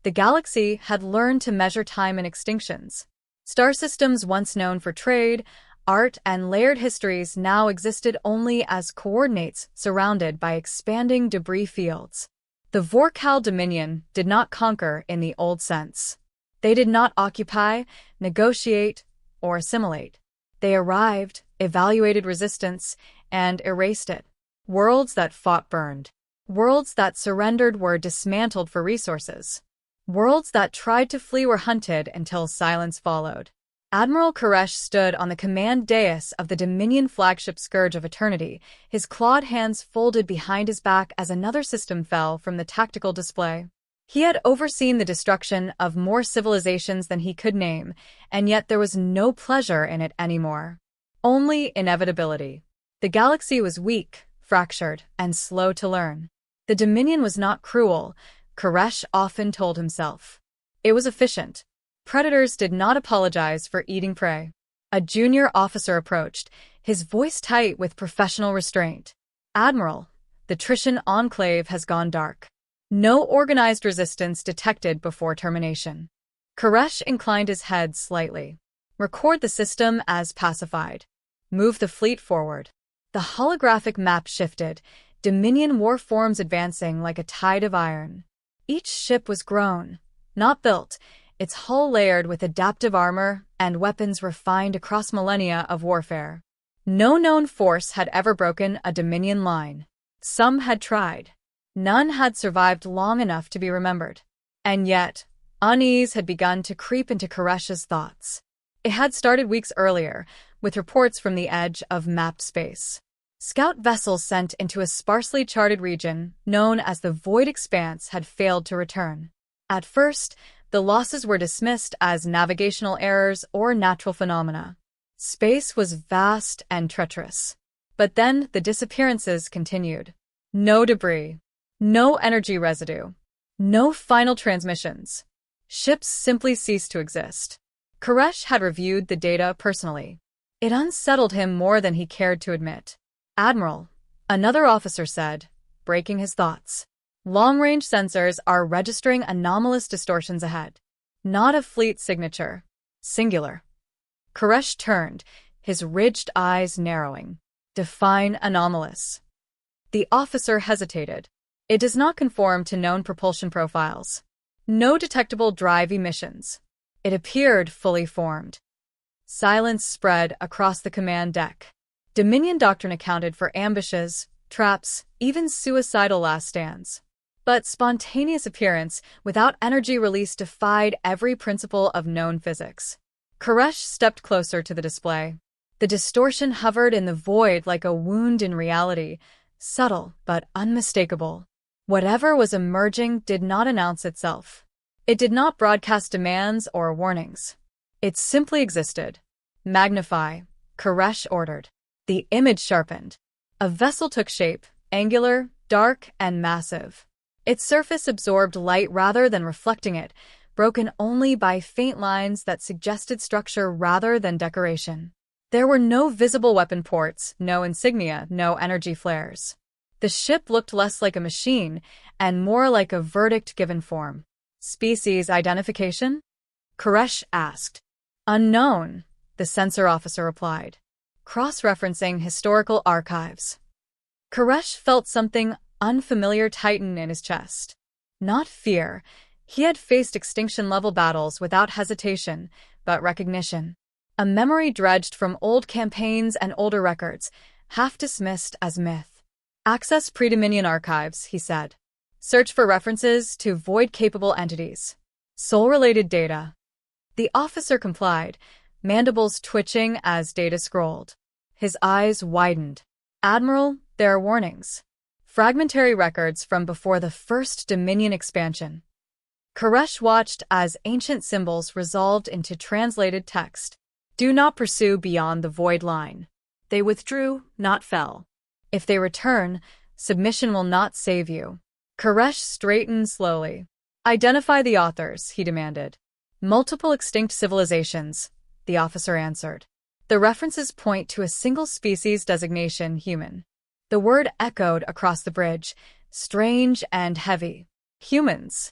The galaxy had learned to measure time and extinctions. Star systems once known for trade, art, and layered histories now existed only as coordinates surrounded by expanding debris fields. The Vorkal Dominion did not conquer in the old sense. They did not occupy, negotiate, or assimilate. They arrived, evaluated resistance, and erased it. Worlds that fought burned. Worlds that surrendered were dismantled for resources. Worlds that tried to flee were hunted until silence followed. Admiral Koresh stood on the command dais of the Dominion flagship Scourge of Eternity, his clawed hands folded behind his back as another system fell from the tactical display. He had overseen the destruction of more civilizations than he could name, and yet there was no pleasure in it anymore. Only inevitability. The galaxy was weak, fractured, and slow to learn. The Dominion was not cruel, Koresh often told himself. It was efficient. Predators did not apologize for eating prey. A junior officer approached, his voice tight with professional restraint. Admiral, the Tritian enclave has gone dark. No organized resistance detected before termination. Koresh inclined his head slightly. Record the system as pacified. Move the fleet forward. The holographic map shifted, Dominion war forms advancing like a tide of iron. Each ship was grown, not built, its hull layered with adaptive armor and weapons refined across millennia of warfare. No known force had ever broken a Dominion line. Some had tried. None had survived long enough to be remembered. And yet, unease had begun to creep into Koresh's thoughts. It had started weeks earlier, with reports from the edge of mapped space. Scout vessels sent into a sparsely charted region known as the Void Expanse had failed to return. At first, the losses were dismissed as navigational errors or natural phenomena. Space was vast and treacherous. But then the disappearances continued. No debris. No energy residue. No final transmissions. Ships simply ceased to exist. Koresh had reviewed the data personally. It unsettled him more than he cared to admit. Admiral, another officer said, breaking his thoughts. Long-range sensors are registering anomalous distortions ahead. Not a fleet signature. Singular. Koresh turned, his ridged eyes narrowing. Define anomalous. The officer hesitated. It does not conform to known propulsion profiles. No detectable drive emissions. It appeared fully formed. Silence spread across the command deck. Dominion doctrine accounted for ambushes, traps, even suicidal last stands. But spontaneous appearance without energy release defied every principle of known physics. Koresh stepped closer to the display. The distortion hovered in the void like a wound in reality, subtle but unmistakable. Whatever was emerging did not announce itself. It did not broadcast demands or warnings. It simply existed. Magnify, Koresh ordered. The image sharpened. A vessel took shape, angular, dark, and massive. Its surface absorbed light rather than reflecting it, broken only by faint lines that suggested structure rather than decoration. There were no visible weapon ports, no insignia, no energy flares. The ship looked less like a machine and more like a verdict given form. Species identification? Koresh asked. Unknown, the sensor officer replied, cross-referencing historical archives. Koresh felt something unfamiliar tighten in his chest. Not fear. He had faced extinction-level battles without hesitation, but recognition. A memory dredged from old campaigns and older records, half dismissed as myth. Access pre-Dominion archives, he said. Search for references to void-capable entities. Soul-related data. The officer complied, mandibles twitching as data scrolled. His eyes widened. Admiral, there are warnings. Fragmentary records from before the first Dominion expansion. Koresh watched as ancient symbols resolved into translated text. Do not pursue beyond the void line. They withdrew, not fell. If they return, submission will not save you. Koresh straightened slowly. Identify the authors, he demanded. Multiple extinct civilizations, the officer answered. The references point to a single species designation, human. The word echoed across the bridge, strange and heavy. Humans.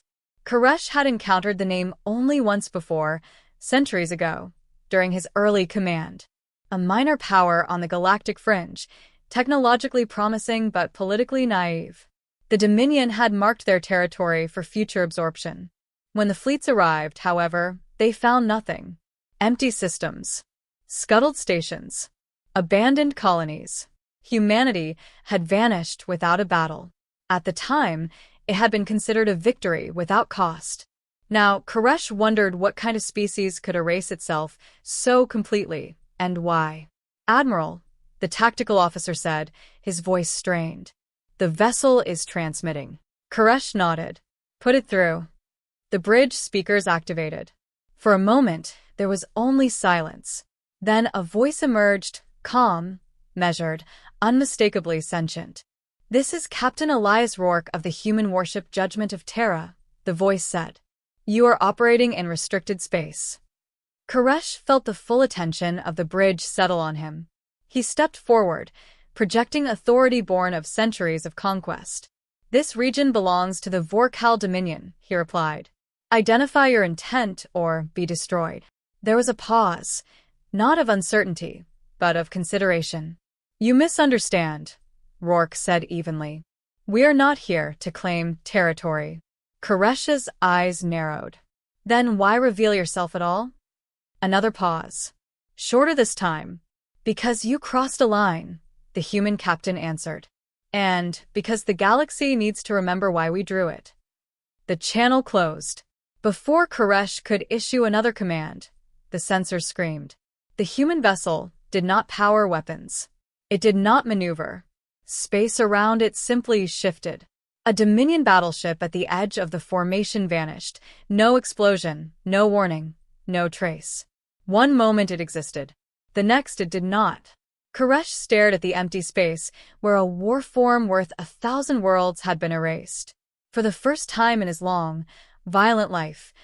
Koresh had encountered the name only once before, centuries ago, during his early command. A minor power on the galactic fringe, technologically promising but politically naive. The Dominion had marked their territory for future absorption. When the fleets arrived, however, they found nothing. Empty systems, scuttled stations, abandoned colonies. Humanity had vanished without a battle. At the time, it had been considered a victory without cost. Now, Koresh wondered what kind of species could erase itself so completely, and why. "Admiral," the tactical officer said, his voice strained. "The vessel is transmitting." Koresh nodded. "Put it through." The bridge speakers activated. For a moment, there was only silence. Then a voice emerged, calm, measured, unmistakably sentient. "This is Captain Elias Rourke of the human warship Judgment of Terra," the voice said. "You are operating in restricted space." Koresh felt the full attention of the bridge settle on him. He stepped forward, projecting authority born of centuries of conquest. "This region belongs to the Vorkal Dominion," he replied. "Identify your intent or be destroyed." There was a pause, not of uncertainty, but of consideration. "You misunderstand," Rourke said evenly. "We are not here to claim territory." Koresh's eyes narrowed. "Then why reveal yourself at all?" Another pause. Shorter this time. "Because you crossed a line," the human captain answered. "And because the galaxy needs to remember why we drew it." The channel closed. Before Koresh could issue another command, the sensor screamed. The human vessel did not power weapons. It did not maneuver. Space around it simply shifted. A Dominion battleship at the edge of the formation vanished. No explosion, no warning, no trace. One moment it existed. The next it did not. Koresh stared at the empty space where a war form worth 1,000 worlds had been erased. For the first time in his long, violent life,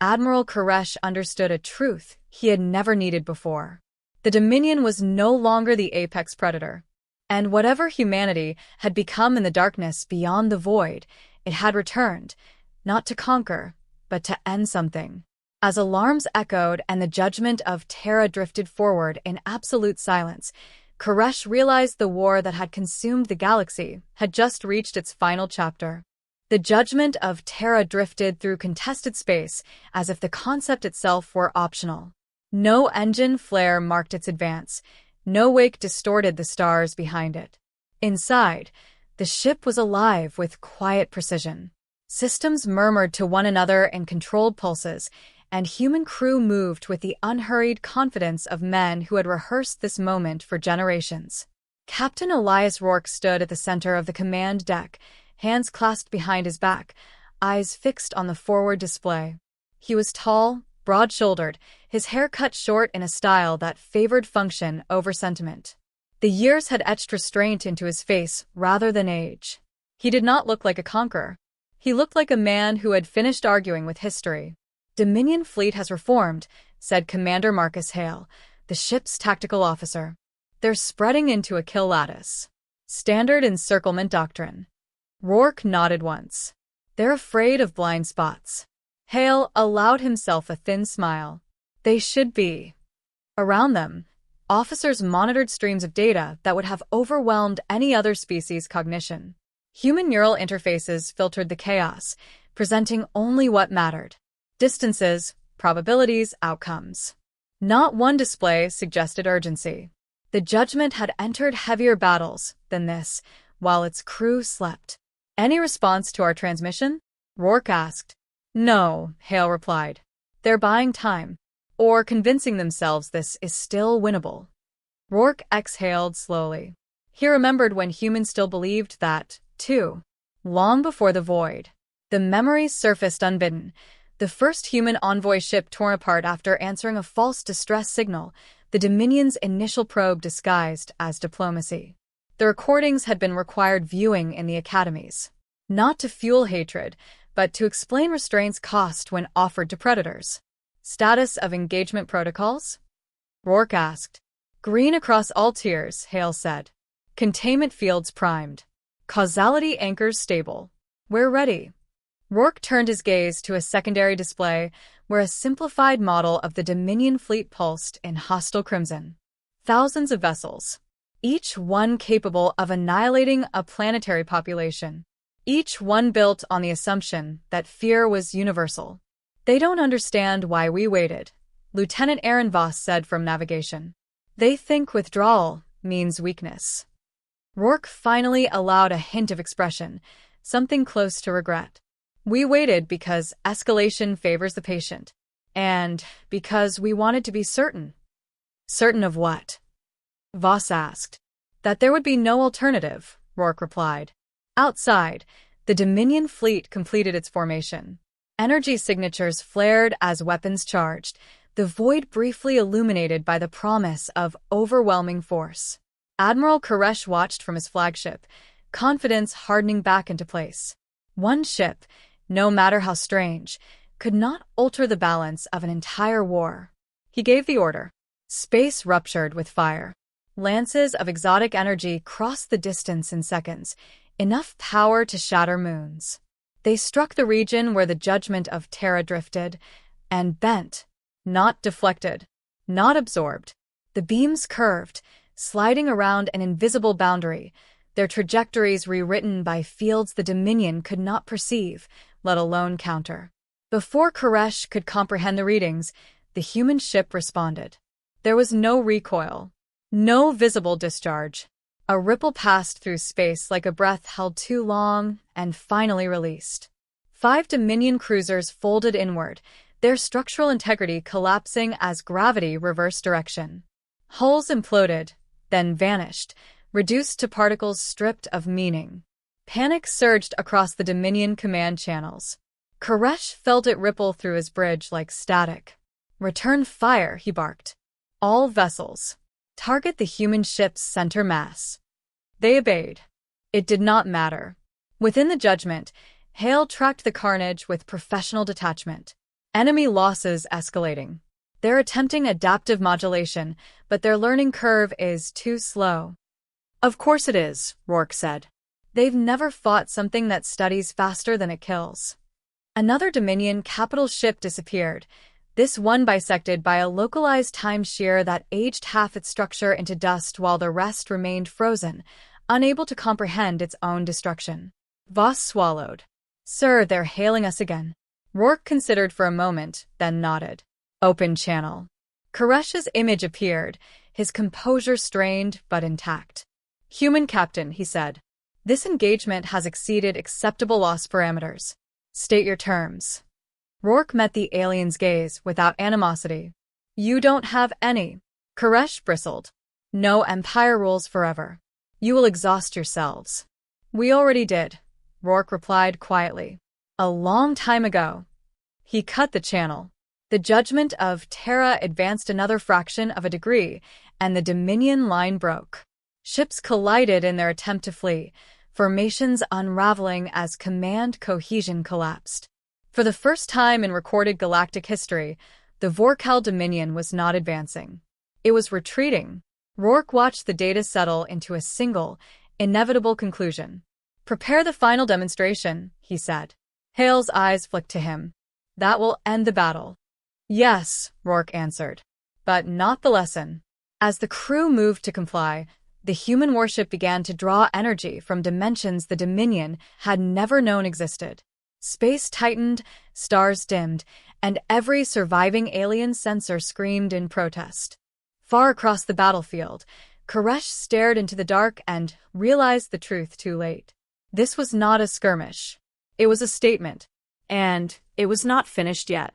Admiral Koresh understood a truth he had never needed before. The Dominion was no longer the apex predator. And whatever humanity had become in the darkness beyond the void, it had returned, not to conquer, but to end something. As alarms echoed and the judgment of Terra drifted forward in absolute silence, Koresh realized the war that had consumed the galaxy had just reached its final chapter. The judgment of Terra drifted through contested space as if the concept itself were optional. No engine flare marked its advance. No wake distorted the stars behind it. Inside, the ship was alive with quiet precision. Systems murmured to one another in controlled pulses, and human crew moved with the unhurried confidence of men who had rehearsed this moment for generations. Captain Elias Rourke stood at the center of the command deck, hands clasped behind his back, eyes fixed on the forward display. He was tall, broad-shouldered, his hair cut short in a style that favored function over sentiment. The years had etched restraint into his face rather than age. He did not look like a conqueror. He looked like a man who had finished arguing with history. "Dominion fleet has reformed," said Commander Marcus Hale, the ship's tactical officer. "They're spreading into a kill lattice. Standard encirclement doctrine." Rourke nodded once. "They're afraid of blind spots." Hale allowed himself a thin smile. "They should be." Around them, officers monitored streams of data that would have overwhelmed any other species' cognition. Human neural interfaces filtered the chaos, presenting only what mattered. Distances, probabilities, outcomes. Not one display suggested urgency. The judgment had entered heavier battles than this, while its crew slept. "Any response to our transmission?" Rourke asked. "No," Hale replied. "They're buying time, or convincing themselves this is still winnable." Rourke exhaled slowly. He remembered when humans still believed that, too. Long before the void. The memories surfaced unbidden. The first human envoy ship torn apart after answering a false distress signal, the Dominion's initial probe disguised as diplomacy. The recordings had been required viewing in the academies. Not to fuel hatred, but to explain restraint's cost when offered to predators. "Status of engagement protocols?" Rourke asked. "Green across all tiers," Hale said. "Containment fields primed. Causality anchors stable. We're ready." Rourke turned his gaze to a secondary display where a simplified model of the Dominion fleet pulsed in hostile crimson. Thousands of vessels, each one capable of annihilating a planetary population. Each one built on the assumption that fear was universal. "They don't understand why we waited," Lieutenant Aaron Voss said from navigation. "They think withdrawal means weakness." Rourke finally allowed a hint of expression, something close to regret. "We waited because escalation favors the patient, and because we wanted to be certain." "Certain of what?" Voss asked. "That there would be no alternative," Rourke replied. Outside, the Dominion fleet completed its formation. Energy signatures flared as weapons charged, the void briefly illuminated by the promise of overwhelming force. Admiral Koresh watched from his flagship, confidence hardening back into place. One ship, no matter how strange, could not alter the balance of an entire war. He gave the order. Space ruptured with fire. Lances of exotic energy crossed the distance in seconds, enough power to shatter moons. They struck the region where the judgment of Terra drifted, and bent, not deflected, not absorbed. The beams curved, sliding around an invisible boundary, their trajectories rewritten by fields the Dominion could not perceive, let alone counter. Before Koresh could comprehend the readings, the human ship responded. There was no recoil, no visible discharge. A ripple passed through space like a breath held too long and finally released. 5 Dominion cruisers folded inward, their structural integrity collapsing as gravity reversed direction. Hulls imploded, then vanished, reduced to particles stripped of meaning. Panic surged across the Dominion command channels. Koresh felt it ripple through his bridge like static. "Return fire," he barked. "All vessels. Target the human ship's center mass." They obeyed. It did not matter. Within the judgment, Hale tracked the carnage with professional detachment. Enemy losses escalating. They're attempting adaptive modulation, but their learning curve is too slow. "Of course it is," Rourke said. "They've never fought something that studies faster than it kills." Another Dominion capital ship disappeared, this one bisected by a localized time-shear that aged half its structure into dust while the rest remained frozen, unable to comprehend its own destruction. Voss swallowed. "Sir, they're hailing us again." Rourke considered for a moment, then nodded. "Open channel." Koresh's image appeared, his composure strained but intact. "Human captain," he said. "This engagement has exceeded acceptable loss parameters. State your terms." Rourke met the alien's gaze without animosity. "You don't have any." Koresh bristled. "No empire rules forever. You will exhaust yourselves." "We already did," Rourke replied quietly. "A long time ago." He cut the channel. The judgment of Terra advanced another fraction of a degree, and the Dominion line broke. Ships collided in their attempt to flee, formations unraveling as command cohesion collapsed. For the first time in recorded galactic history, the Vorkal Dominion was not advancing. It was retreating. Rourke watched the data settle into a single, inevitable conclusion. "Prepare the final demonstration," he said. Hale's eyes flicked to him. "That will end the battle." "Yes," Rourke answered. "But not the lesson." As the crew moved to comply, the human warship began to draw energy from dimensions the Dominion had never known existed. Space tightened, stars dimmed, and every surviving alien sensor screamed in protest. Far across the battlefield, Koresh stared into the dark and realized the truth too late. This was not a skirmish. It was a statement. And it was not finished yet.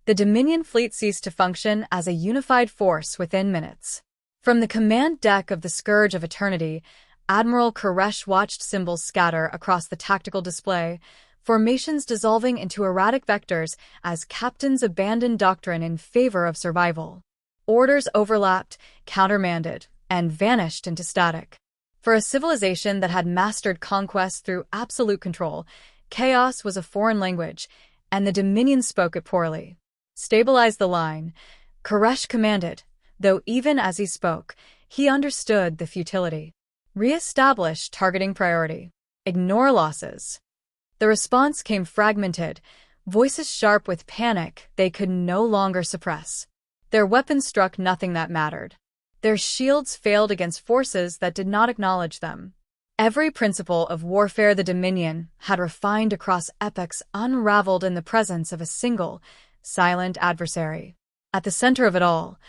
The Dominion fleet ceased to function as a unified force within minutes. From the command deck of the Scourge of Eternity, Admiral Koresh watched symbols scatter across the tactical display, formations dissolving into erratic vectors as captains abandoned doctrine in favor of survival. Orders overlapped, countermanded, and vanished into static. For a civilization that had mastered conquest through absolute control, chaos was a foreign language, and the Dominion spoke it poorly. "Stabilize the line," Koresh commanded, though even as he spoke, he understood the futility. "Re-establish targeting priority. Ignore losses." The response came fragmented, voices sharp with panic they could no longer suppress. Their weapons struck nothing that mattered. Their shields failed against forces that did not acknowledge them. Every principle of warfare the Dominion had refined across epochs unraveled in the presence of a single, silent adversary. At the center of it all,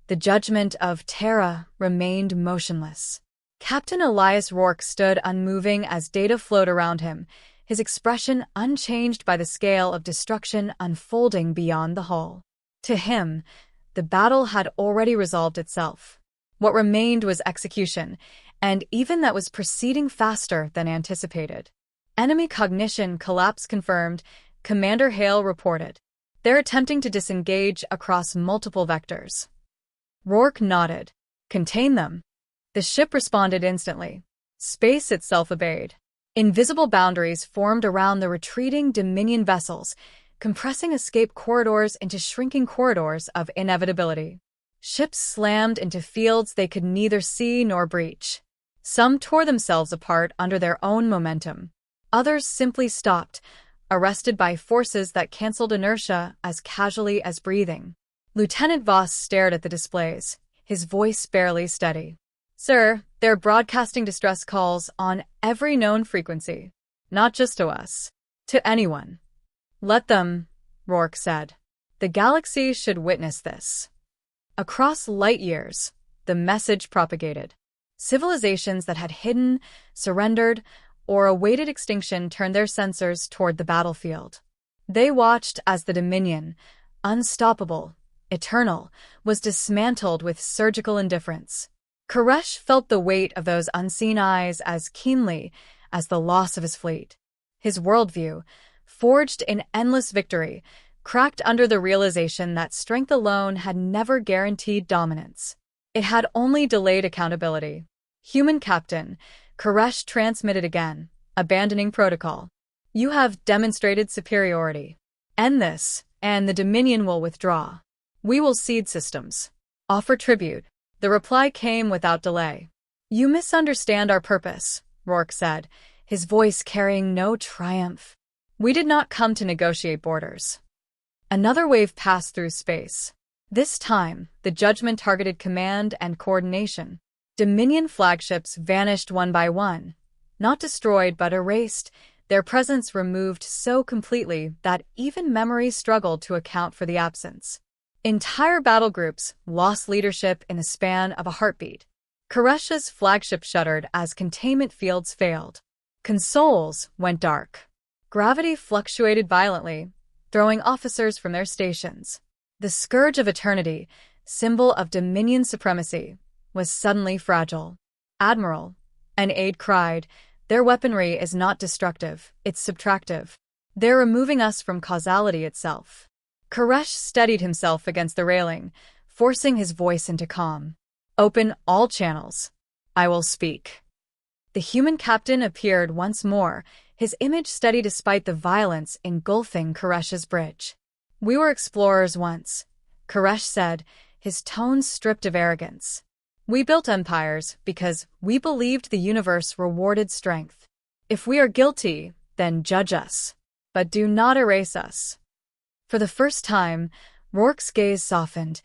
the judgment of Terra remained motionless. Captain Elias Rourke stood unmoving as data flowed around him, his expression unchanged by the scale of destruction unfolding beyond the hull. To him, the battle had already resolved itself. What remained was execution, and even that was proceeding faster than anticipated. Enemy cognition collapse confirmed, Commander Hale reported. They're attempting to disengage across multiple vectors. Rourke nodded. Contain them. The ship responded instantly. Space itself obeyed. Invisible boundaries formed around the retreating Dominion vessels, compressing escape corridors into shrinking corridors of inevitability. Ships slammed into fields they could neither see nor breach. Some tore themselves apart under their own momentum. Others simply stopped, arrested by forces that canceled inertia as casually as breathing. Lieutenant Voss stared at the displays, his voice barely steady. Sir, they're broadcasting distress calls on every known frequency. Not just to us. To anyone. Let them, Rourke said. The galaxy should witness this. Across light years, the message propagated. Civilizations that had hidden, surrendered, or awaited extinction turned their sensors toward the battlefield. They watched as the Dominion, unstoppable, eternal, was dismantled with surgical indifference. Koresh felt the weight of those unseen eyes as keenly as the loss of his fleet. His worldview, forged in endless victory, cracked under the realization that strength alone had never guaranteed dominance. It had only delayed accountability. Human Captain, Koresh transmitted again, abandoning protocol. You have demonstrated superiority. End this, and the Dominion will withdraw. We will cede systems. Offer tribute. The reply came without delay. You misunderstand our purpose, Rourke said, his voice carrying no triumph. We did not come to negotiate borders. Another wave passed through space. This time, the judgment targeted command and coordination. Dominion flagships vanished one by one. Not destroyed but erased, their presence removed so completely that even memory struggled to account for the absence. Entire battle groups lost leadership in the span of a heartbeat. Koresh's flagship shuddered as containment fields failed. Consoles went dark. Gravity fluctuated violently, throwing officers from their stations. The scourge of eternity, symbol of Dominion supremacy, was suddenly fragile. Admiral, an aide cried, their weaponry is not destructive, it's subtractive. They're removing us from causality itself. Koresh steadied himself against the railing, forcing his voice into calm. Open all channels. I will speak. The human captain appeared once more, his image steady despite the violence engulfing Koresh's bridge. We were explorers once, Koresh said, his tone stripped of arrogance. We built empires because we believed the universe rewarded strength. If we are guilty, then judge us. But do not erase us. For the first time, Rourke's gaze softened,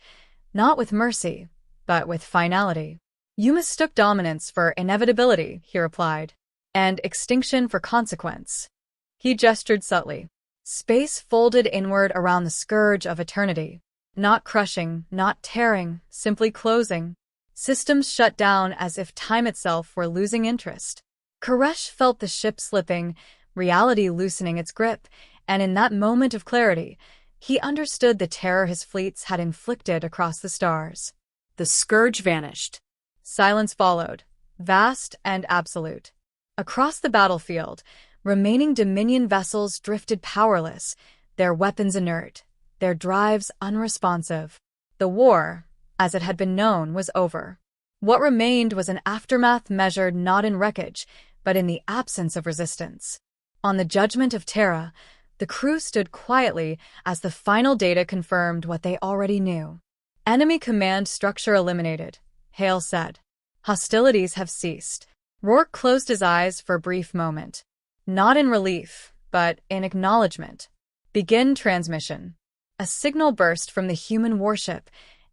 not with mercy, but with finality. You mistook dominance for inevitability, he replied, and extinction for consequence. He gestured subtly. Space folded inward around the scourge of eternity. Not crushing, not tearing, simply closing. Systems shut down as if time itself were losing interest. Koresh felt the ship slipping, reality loosening its grip, and in that moment of clarity, he understood the terror his fleets had inflicted across the stars. The scourge vanished. Silence followed, vast and absolute. Across the battlefield, remaining Dominion vessels drifted powerless, their weapons inert, their drives unresponsive. The war, as it had been known, was over. What remained was an aftermath measured not in wreckage, but in the absence of resistance. On the judgment of Terra, the crew stood quietly as the final data confirmed what they already knew. Enemy command structure eliminated, Hale said. Hostilities have ceased. Rourke closed his eyes for a brief moment. Not in relief, but in acknowledgement. Begin transmission. A signal burst from the human warship,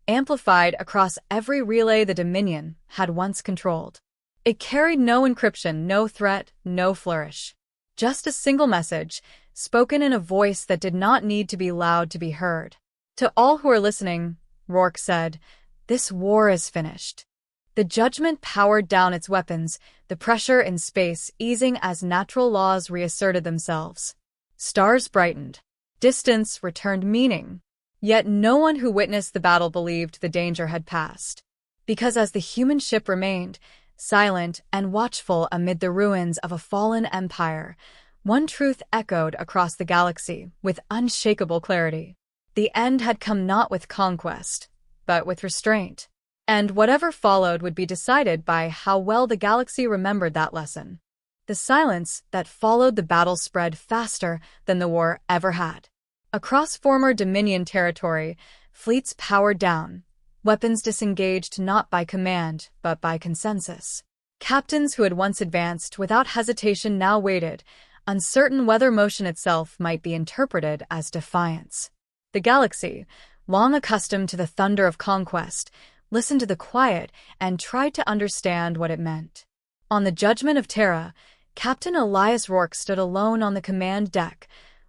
amplified across every relay the Dominion had once controlled. It carried no encryption, no threat, no flourish. Just a single message, spoken in a voice that did not need to be loud to be heard. To all who are listening, Rourke said, this war is finished. The judgment powered down its weapons, the pressure in space easing as natural laws reasserted themselves. Stars brightened. Distance returned meaning. Yet no one who witnessed the battle believed the danger had passed. Because as the human ship remained, silent and watchful amid the ruins of a fallen empire, one truth echoed across the galaxy with unshakable clarity. The end had come not with conquest, but with restraint. And whatever followed would be decided by how well the galaxy remembered that lesson. The silence that followed the battle spread faster than the war ever had. Across former Dominion territory, fleets powered down, weapons disengaged not by command, but by consensus. Captains who had once advanced without hesitation now waited, uncertain whether motion itself might be interpreted as defiance. The galaxy, long accustomed to the thunder of conquest, listened to the quiet and tried to understand what it meant. On the judgment of Terra, Captain Elias Rourke stood alone on the command deck,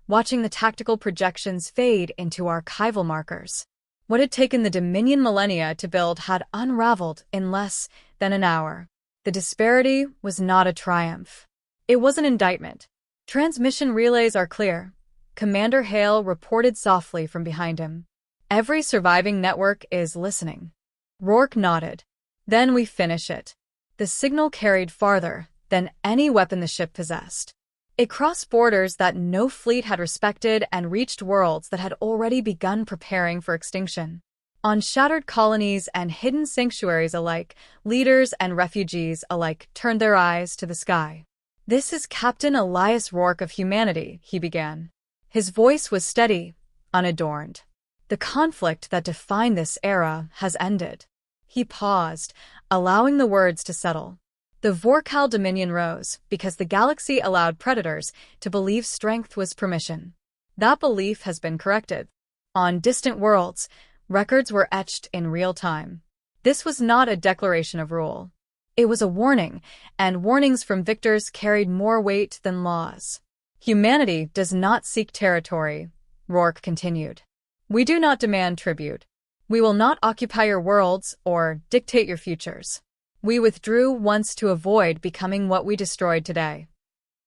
watching the tactical projections fade into archival markers. What had taken the Dominion millennia to build had unraveled in less than an hour. The disparity was not a triumph. It was an indictment. Transmission relays are clear. Commander Hale reported softly from behind him. Every surviving network is listening. Rourke nodded. Then we finish it. The signal carried farther than any weapon the ship possessed. It crossed borders that no fleet had respected and reached worlds that had already begun preparing for extinction. On shattered colonies and hidden sanctuaries alike, leaders and refugees alike turned their eyes to the sky. This is Captain Elias Rourke of humanity, he began. His voice was steady, unadorned. The conflict that defined this era has ended. He paused, allowing the words to settle. The Vorkal Dominion rose because the galaxy allowed predators to believe strength was permission. That belief has been corrected. On distant worlds, records were etched in real time. This was not a declaration of rule. It was a warning, and warnings from victors carried more weight than laws. Humanity does not seek territory, Rourke continued. We do not demand tribute. We will not occupy your worlds or dictate your futures. We withdrew once to avoid becoming what we destroyed today.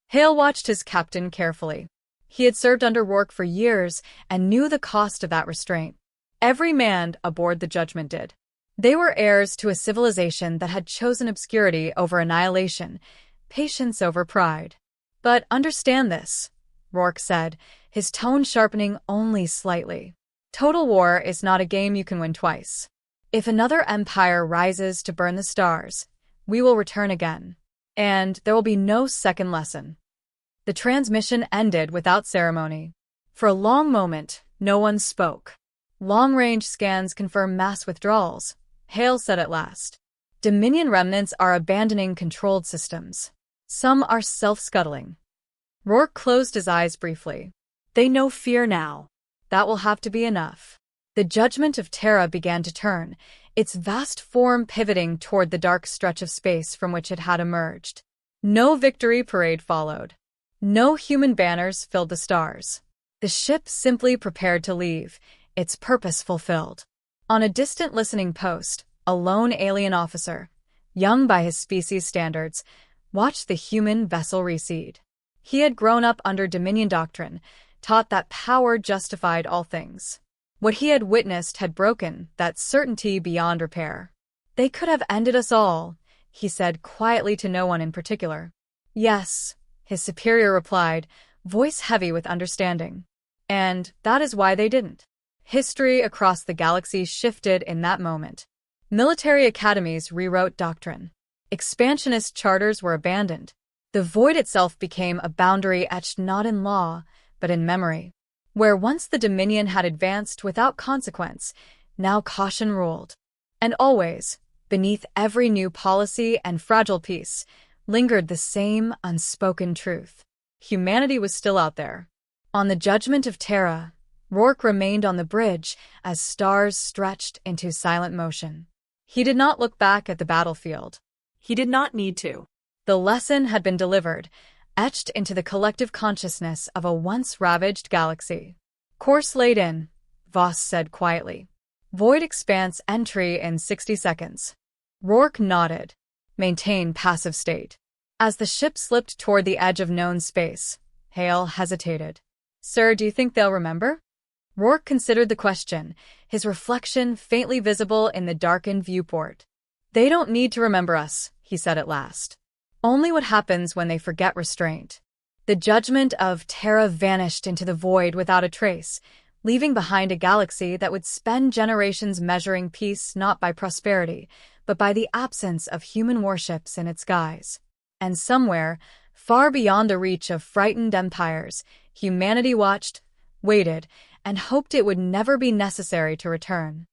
Hale watched his captain carefully. He had served under Rourke for years and knew the cost of that restraint. Every man aboard the Judgment did. They were heirs to a civilization that had chosen obscurity over annihilation, patience over pride. But understand this, Rourke said, his tone sharpening only slightly. Total war is not a game you can win twice. If another empire rises to burn the stars, we will return again. And there will be no second lesson. The transmission ended without ceremony. For a long moment, no one spoke. Long-range scans confirm mass withdrawals, Hale said at last. Dominion remnants are abandoning controlled systems. Some are self-scuttling. Rourke closed his eyes briefly. They know fear now. That will have to be enough. The judgment of Terra began to turn, its vast form pivoting toward the dark stretch of space from which it had emerged. No victory parade followed. No human banners filled the stars. The ship simply prepared to leave, its purpose fulfilled. On a distant listening post, a lone alien officer, young by his species standards, watched the human vessel recede. He had grown up under Dominion doctrine, taught that power justified all things. What he had witnessed had broken that certainty beyond repair. They could have ended us all, he said quietly to no one in particular. Yes, his superior replied, voice heavy with understanding. And that is why they didn't. History across the galaxy shifted in that moment. Military academies rewrote doctrine. Expansionist charters were abandoned. The void itself became a boundary etched not in law, but in memory. Where once the Dominion had advanced without consequence, now caution ruled. And always, beneath every new policy and fragile peace, lingered the same unspoken truth. Humanity was still out there. On the judgment of Terra, Rourke remained on the bridge as stars stretched into silent motion. He did not look back at the battlefield. He did not need to. The lesson had been delivered, etched into the collective consciousness of a once ravaged galaxy. Course laid in, Voss said quietly. Void expanse entry in 60 seconds. Rourke nodded. Maintain passive state. As the ship slipped toward the edge of known space, Hale hesitated. Sir, do you think they'll remember? Rourke considered the question, his reflection faintly visible in the darkened viewport. They don't need to remember us, he said at last. Only what happens when they forget restraint. The judgment of Terra vanished into the void without a trace, leaving behind a galaxy that would spend generations measuring peace not by prosperity, but by the absence of human warships in its skies. And somewhere, far beyond the reach of frightened empires, humanity watched, waited, and hoped it would never be necessary to return.